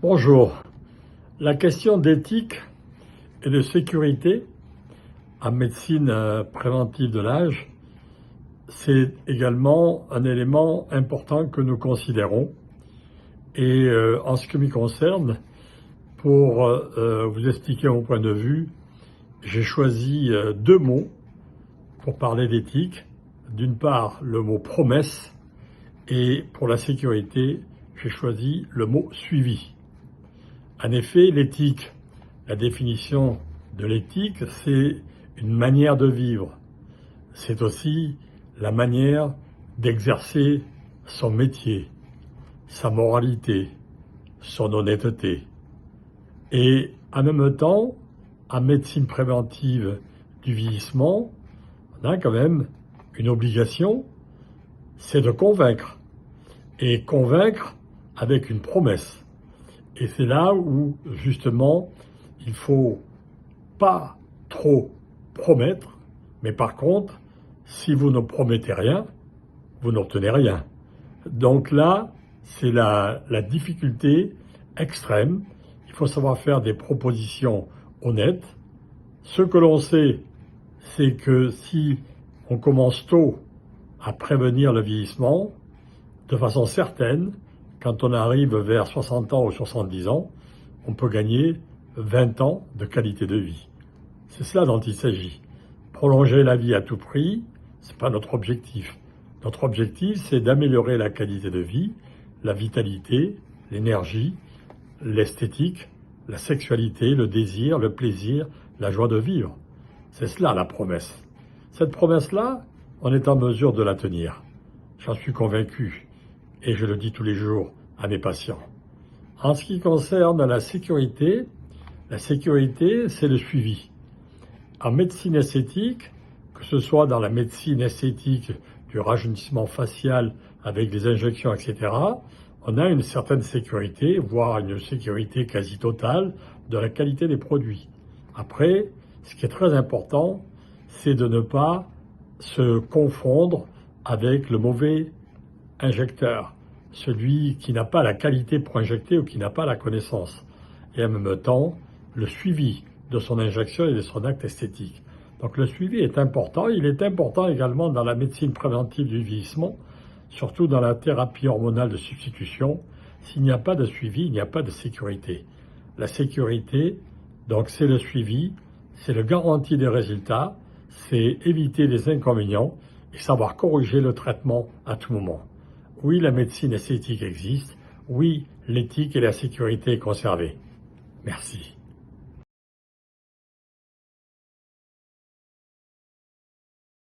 Bonjour. La question d'éthique et de sécurité en médecine préventive de l'âge, c'est également un élément important que nous considérons. Et en ce qui me concerne, pour vous expliquer mon point de vue, j'ai choisi deux mots pour parler d'éthique. D'une part, le mot promesse, et pour la sécurité, j'ai choisi le mot suivi. En effet, l'éthique, la définition de l'éthique, c'est une manière de vivre. C'est aussi la manière d'exercer son métier, sa moralité, son honnêteté. Et en même temps, en médecine préventive du vieillissement, on a quand même une obligation, c'est de convaincre. Et convaincre avec une promesse. Et c'est là où, justement, il faut pas trop promettre, mais par contre, si vous ne promettez rien, vous n'obtenez rien. Donc là, c'est la difficulté extrême. Il faut savoir faire des propositions honnêtes. Ce que l'on sait, c'est que si on commence tôt à prévenir le vieillissement, de façon certaine, quand on arrive vers 60 ans ou 70 ans, on peut gagner 20 ans de qualité de vie. C'est cela dont il s'agit. Prolonger la vie à tout prix, ce n'est pas notre objectif. Notre objectif, c'est d'améliorer la qualité de vie, la vitalité, l'énergie, l'esthétique, la sexualité, le désir, le plaisir, la joie de vivre. C'est cela la promesse. Cette promesse-là, on est en mesure de la tenir. J'en suis convaincu. Et je le dis tous les jours à mes patients. En ce qui concerne la sécurité, c'est le suivi. En médecine esthétique, que ce soit dans la médecine esthétique du rajeunissement facial avec des injections, etc., on a une certaine sécurité, voire une sécurité quasi totale de la qualité des produits. Après, ce qui est très important, c'est de ne pas se confondre avec le mauvais injecteur, celui qui n'a pas la qualité pour injecter ou qui n'a pas la connaissance. Et en même temps, le suivi de son injection et de son acte esthétique. Donc le suivi est important. Il est important également dans la médecine préventive du vieillissement, surtout dans la thérapie hormonale de substitution. S'il n'y a pas de suivi, il n'y a pas de sécurité. La sécurité, donc c'est le suivi, c'est le garantie des résultats, c'est éviter les inconvénients et savoir corriger le traitement à tout moment. Oui, la médecine esthétique existe. Oui, l'éthique et la sécurité est conservée. Merci.